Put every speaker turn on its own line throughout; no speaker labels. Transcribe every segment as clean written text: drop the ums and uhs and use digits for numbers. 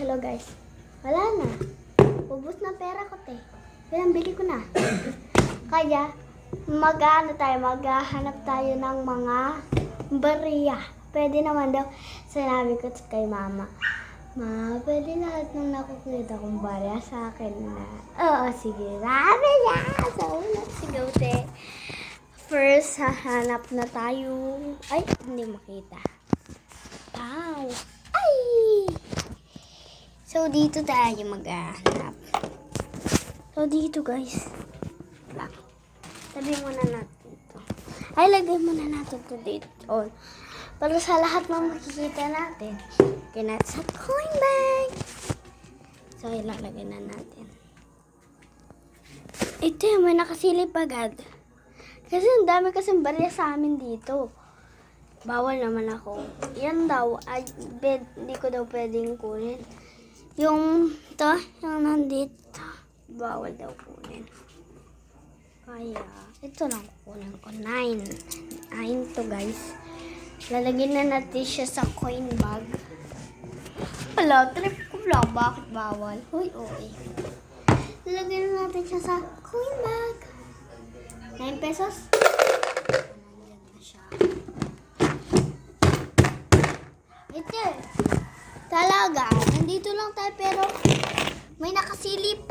hello guys. Wala na. Ubus na pera ko, te. Bili ko na. Kaya, maghahanap tayo ng mga barya. Pwede naman daw. Sinabi ko kay mama, Ma, pwede lahat ng nakukita kong barya sa akin na. Oo, sige. Sabi niya. So, let's go, te. First, hahanap na tayo. Ay, hindi makita. Wow. Ay! So, dito tayo maghahanap. So, dito guys. Lang. Sabi muna natin ito. Ay, lagay muna natin ito dito. Oh. Para sa lahat ng makikita natin. Kinat sa coin bag. So, ilalagay na natin. Ito yung may nakasilip agad. Kasi ang dami kasing barya sa amin dito. Bawal naman ako. Yan daw, ay, hindi ko daw pwedeng kunin. Yung nandito, bawal daw kunin. Kaya, ito lang kunin ko. 9 to guys. Lalagyan na natin siya sa coin bag. Wala, trip ko lang. Bakit bawal? Uy, okay. Lalagyan na natin siya sa coin bag. 9 pesos. Nandyan na siya. Ito. Talaga. Nandito lang tayo pero may nakasilip.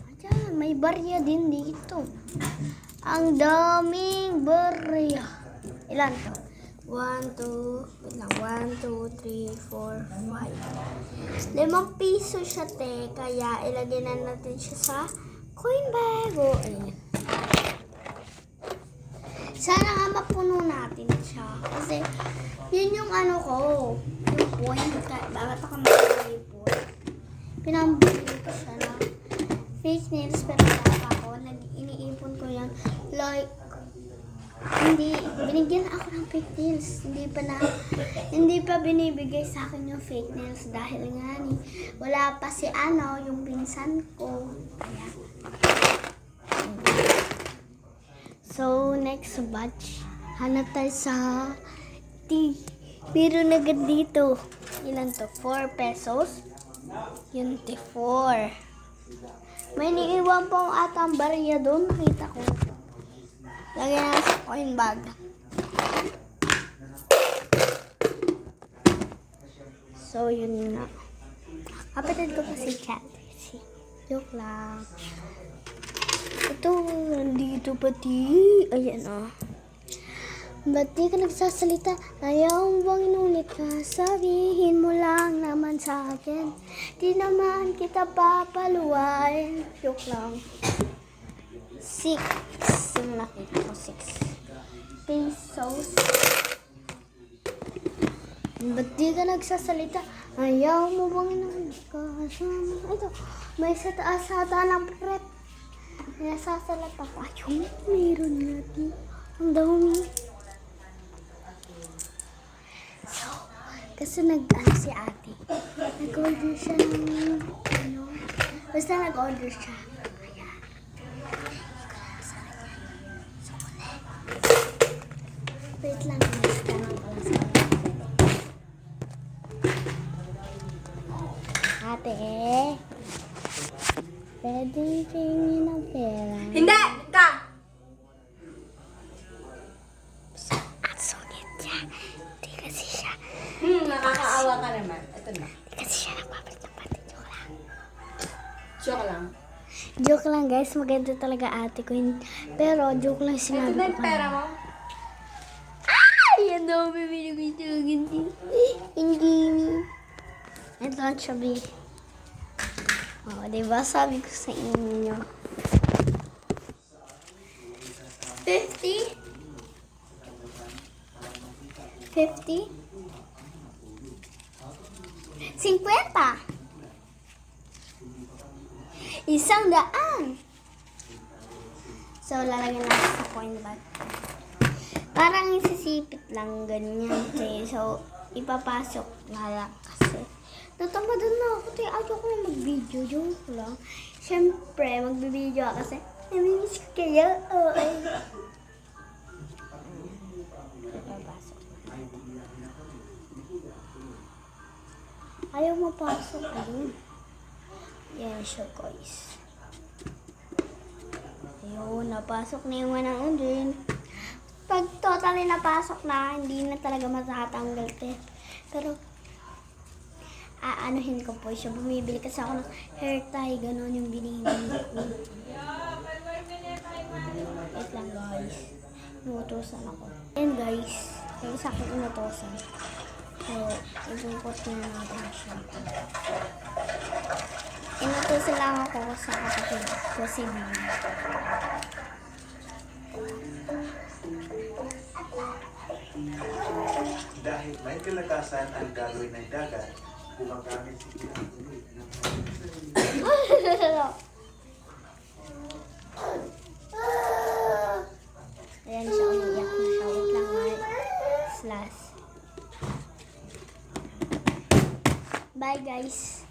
Ayan, may barya din dito. Ang daming barya. Ilan to? 1, 2, 3, 4, 5. 5 piso siya, te. Kaya ilagay na natin siya sa coin bag. O, ayan. Sana nga mapuno natin siya. Kasi, yun yung ano ko. Yung point. Bakit ako mag-ipon? Pinambili ko siya na fake nails. Pero wala ako. Iniipon ko yan. Like, hindi, binigyan ako ng fake nails. Hindi pa binibigay sa akin yung fake nails dahil nga ni wala pa si yung pinsan ko. Kaya. So, next batch. Hanap tayo sa meron agad dito. Ilan to? 4 pesos. Yun, 4. May niiwan pong atang barya doon. Nakita ko. Lagyan na sa coin bag. So, yun na. Kapatid ko pa si Cat. Joke lang. Ito, nandito pati. Ayan o. Ba't di ka nagsasalita? Ayaw bang inulit ka? Sabihin mo lang naman sa akin. Di naman kita papaluwain. Joke lang. 6. Yung nakita ko, 6 pesos. Ba't di ka nagsasalita? Ayaw mo bang inulit ka? Ito, may sa taas ata ng prep. Nasasalata pa. Yung meron natin. Ang dami. So, kasi nag-ano si ate. Nag-order siya ng basta nag-order siya. Ayan. So, wait lang. Ate, pwede tingin ng pera.
Hindi! Ka!
Ang sungit niya. Di kasi siya.
Nakakaawa ka naman. Ito na.
Di kasi siya nagpapalit ng pati. Joke lang.
Joke lang.
Joke lang guys. Maganda talaga ate ko. Pero joke lang
Ito
sinabi
na
ko.
yung pera mo.
Ay! Ang dami binibigyan. Hindi. Ito ang sabi. Oh, diba sabi ko sa inyo. 50? 50? 50? 100. So, lalagyan natin sa coin bag. Parang isisipit lang ganyan. So, ipapasok na lang kasi. Natamadan na ako. Ayaw ko na mag-video. Joke lang. Siyempre, mag-video ako kasi namimiss ko kayo. Oh, ay. Ipapasok na. Ayaw mapasok. Ayun. Yan siya, guys. Ayun, napasok na yung 100. Pag totally napasok na, hindi na talaga matatanggal ito. Pero, aanuhin ko po siya. Bumibili kasi ako ng hair tie. Ganon yung binibili ko. Wait lang, guys. Inutosan ako. Ayan, guys. Kaya sa akin inutosan. So, ibukot na natin siya. Inutosan lang ako sa kapatid ko si Bibi.
Dahil may kalakasan ang gagawin ng dagat, gumagamit si Pinagulid ng
Ayan siya, umiiyak na siya. Wait lang, slash. Bye, guys.